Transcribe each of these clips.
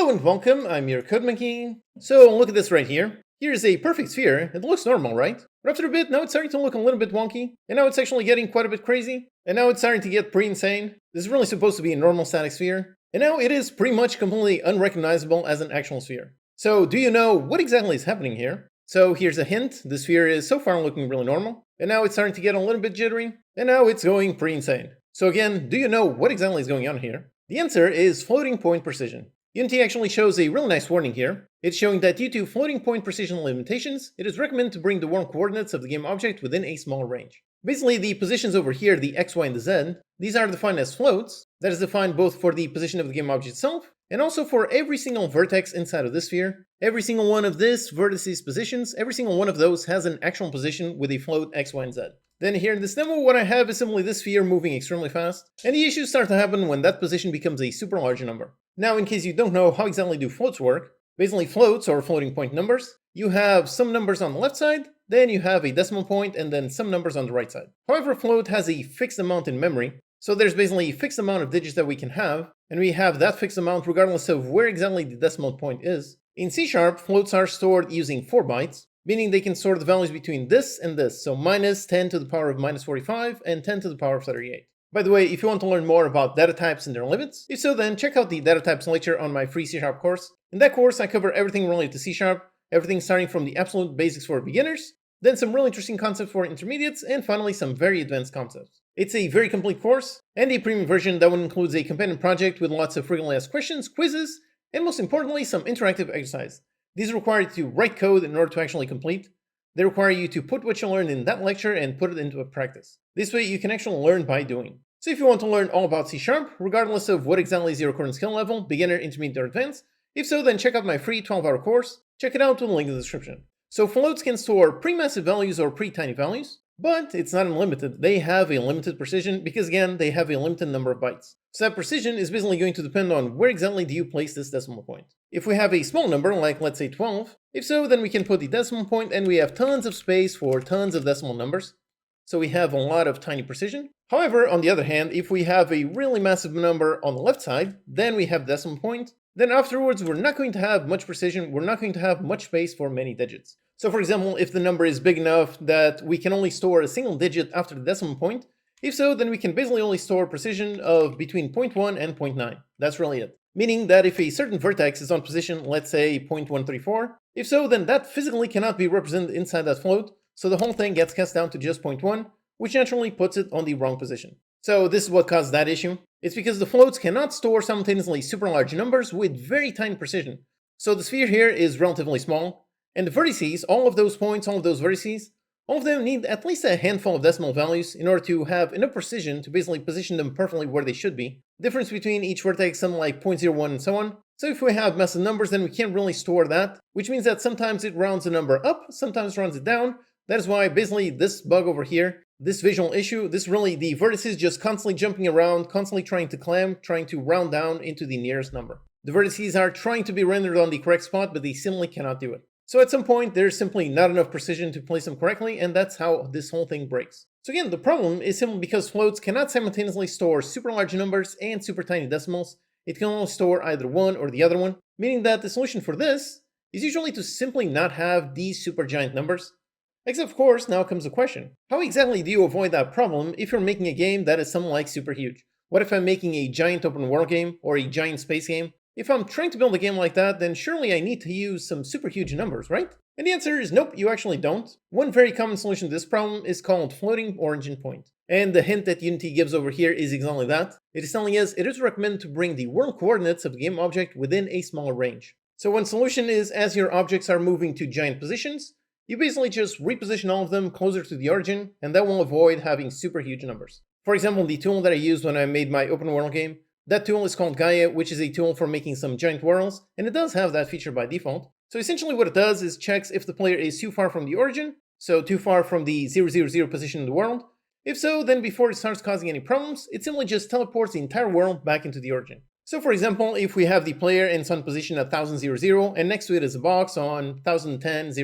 Hello and welcome, I'm your Code Monkey. So look at this right here. Here's a perfect sphere. It looks normal, right? But after a bit, now it's starting to look a little bit wonky, and now it's actually getting quite a bit crazy, and now it's starting to get pretty insane. This is really supposed to be a normal static sphere, and now it is pretty much completely unrecognizable as an actual sphere. So do you know what exactly is happening here? So here's a hint, the sphere is so far looking really normal, and now it's starting to get a little bit jittery, and now it's going pretty insane. So again, do you know what exactly is going on here? The answer is floating point precision. Unity actually shows a really nice warning here. It's showing that due to floating point precision limitations, it is recommended to bring the world coordinates of the game object within a smaller range. Basically, the positions over here, the x, y, and the z, these are defined as floats. That is defined both for the position of the game object itself, and also for every single vertex inside of this sphere. Every single one of this vertices positions, every single one of those has an actual position with a float x, y, and z. Then here in this demo, what I have is simply this sphere moving extremely fast, and the issues start to happen when that position becomes a super large number. Now, in case you don't know how exactly do floats work, basically floats or floating point numbers, you have some numbers on the left side, then you have a decimal point, and then some numbers on the right side. However, a float has a fixed amount in memory, so there's basically a fixed amount of digits that we can have, and we have that fixed amount regardless of where exactly the decimal point is. In C#, floats are stored using 4 bytes, meaning they can store the values between this and this, so minus 10 to the power of minus 45 and 10 to the power of 38. By the way, if you want to learn more about data types and their limits, if so then check out the data types lecture on my free C# course. In that course I cover everything related to C#, everything starting from the absolute basics for beginners, then some really interesting concepts for intermediates, and finally some very advanced concepts. It's a very complete course, and a premium version that one includes a companion project with lots of frequently asked questions, quizzes, and most importantly some interactive exercise. These require you to write code in order to actually complete. They require you to put what you learned in that lecture and put it into a practice. This way you can actually learn by doing. So if you want to learn all about C#, regardless of what exactly is your current skill level, beginner, intermediate, or advanced, if so then check out my free 12-hour course. Check it out with the link in the description. So floats can store pretty massive values or pretty tiny values, but it's not unlimited. They have a limited precision because again, they have a limited number of bytes. So that precision is basically going to depend on where exactly do you place this decimal point. If we have a small number, like let's say 12, if so, then we can put the decimal point and we have tons of space for tons of decimal numbers. So we have a lot of tiny precision. However, on the other hand, if we have a really massive number on the left side, then we have decimal point. Then afterwards, we're not going to have much precision, we're not going to have much space for many digits. So for example, if the number is big enough that we can only store a single digit after the decimal point, if so, then we can basically only store precision of between 0.1 and 0.9. That's really it. Meaning that if a certain vertex is on position, let's say 0.134, if so, then that physically cannot be represented inside that float, so the whole thing gets cast down to just 0.1, which naturally puts it on the wrong position. So this is what caused that issue. It's because the floats cannot store simultaneously super large numbers with very tiny precision. So the sphere here is relatively small, and the vertices, all of those points, all of those vertices, all of them need at least a handful of decimal values in order to have enough precision to basically position them perfectly where they should be. The difference between each vertex, something like 0.01 and so on. So if we have massive numbers, then we can't really store that, which means that sometimes it rounds the number up, sometimes rounds it down. That is why basically this bug over here, this visual issue, this really the vertices just constantly jumping around, constantly trying to clamp, trying to round down into the nearest number. The vertices are trying to be rendered on the correct spot, but they simply cannot do it. So at some point, there's simply not enough precision to place them correctly, and that's how this whole thing breaks. So again, the problem is simply because floats cannot simultaneously store super large numbers and super tiny decimals. It can only store either one or the other one, meaning that the solution for this is usually to simply not have these super giant numbers. Except of course, now comes the question. How exactly do you avoid that problem if you're making a game that is something like super huge? What if I'm making a giant open world game or a giant space game? If I'm trying to build a game like that, then surely I need to use some super huge numbers, right? And the answer is nope, you actually don't. One very common solution to this problem is called floating origin point. And the hint that Unity gives over here is exactly that. It is telling us it is recommended to bring the world coordinates of the game object within a smaller range. So one solution is as your objects are moving to giant positions, you basically just reposition all of them closer to the origin, and that will avoid having super huge numbers. For example, the tool that I used when I made my open world game, that tool is called Gaia, which is a tool for making some giant worlds, and it does have that feature by default. So essentially what it does is checks if the player is too far from the origin, so too far from the 000 position in the world. If so, then before it starts causing any problems, it simply just teleports the entire world back into the origin. So for example, if we have the player in some position at 1000 and next to it is a box on 1010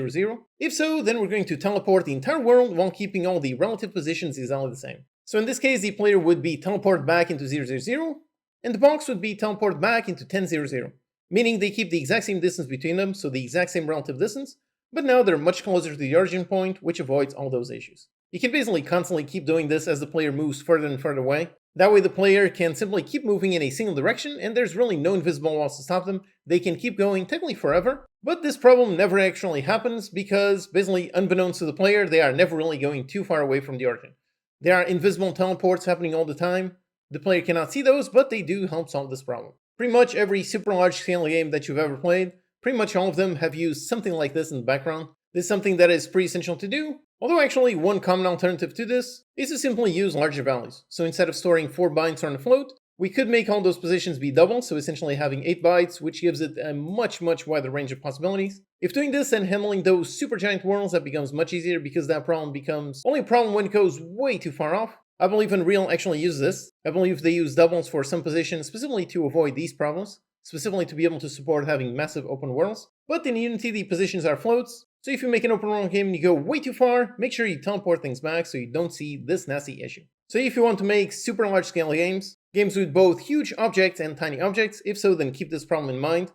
if so, then we're going to teleport the entire world while keeping all the relative positions exactly the same. So in this case, the player would be teleported back into 000, and the box would be teleported back into 1000. meaning they keep the exact same distance between them, so the exact same relative distance, but now they're much closer to the origin point, which avoids all those issues. You can basically constantly keep doing this as the player moves further and further away. That way the player can simply keep moving in a single direction, and there's really no invisible walls to stop them. They can keep going technically forever, but this problem never actually happens because, basically unbeknownst to the player, they are never really going too far away from the origin. There are invisible teleports happening all the time. The player cannot see those, but they do help solve this problem. Pretty much every super large scale game that you've ever played, pretty much all of them have used something like this in the background. This is something that is pretty essential to do, although actually one common alternative to this is to simply use larger values. So instead of storing 4 bytes on a float, we could make all those positions be double, so essentially having 8 bytes, which gives it a much wider range of possibilities. If doing this and handling those super giant worlds, that becomes much easier because that problem becomes only a problem when it goes way too far off. I believe Unreal actually uses this. I believe they use doubles for some positions specifically to avoid these problems, specifically to be able to support having massive open worlds. But in Unity, the positions are floats, so if you make an open world game and you go way too far, make sure you teleport things back so you don't see this nasty issue. So if you want to make super large scale games with both huge objects and tiny objects, if so, then keep this problem in mind.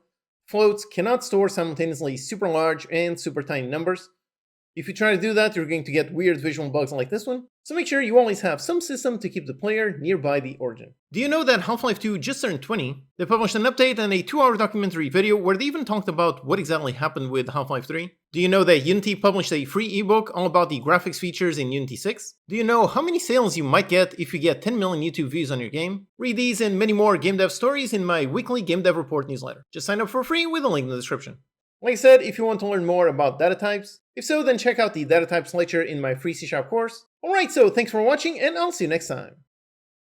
Floats cannot store simultaneously super large and super tiny numbers. If you try to do that, you're going to get weird visual bugs like this one, so make sure you always have some system to keep the player nearby the origin. Do you know that Half-Life 2 just turned 20? They published an update and a 2-hour documentary video where they even talked about what exactly happened with Half-Life 3. Do you know that Unity published a free ebook all about the graphics features in Unity 6? Do you know how many sales you might get if you get 10 million YouTube views on your game? Read these and many more game dev stories in my weekly Game Dev Report newsletter. Just sign up for free with a link in the description. Like I said, if you want to learn more about data types, if so, then check out the data types lecture in my free C# course. Alright, so thanks for watching, and I'll see you next time.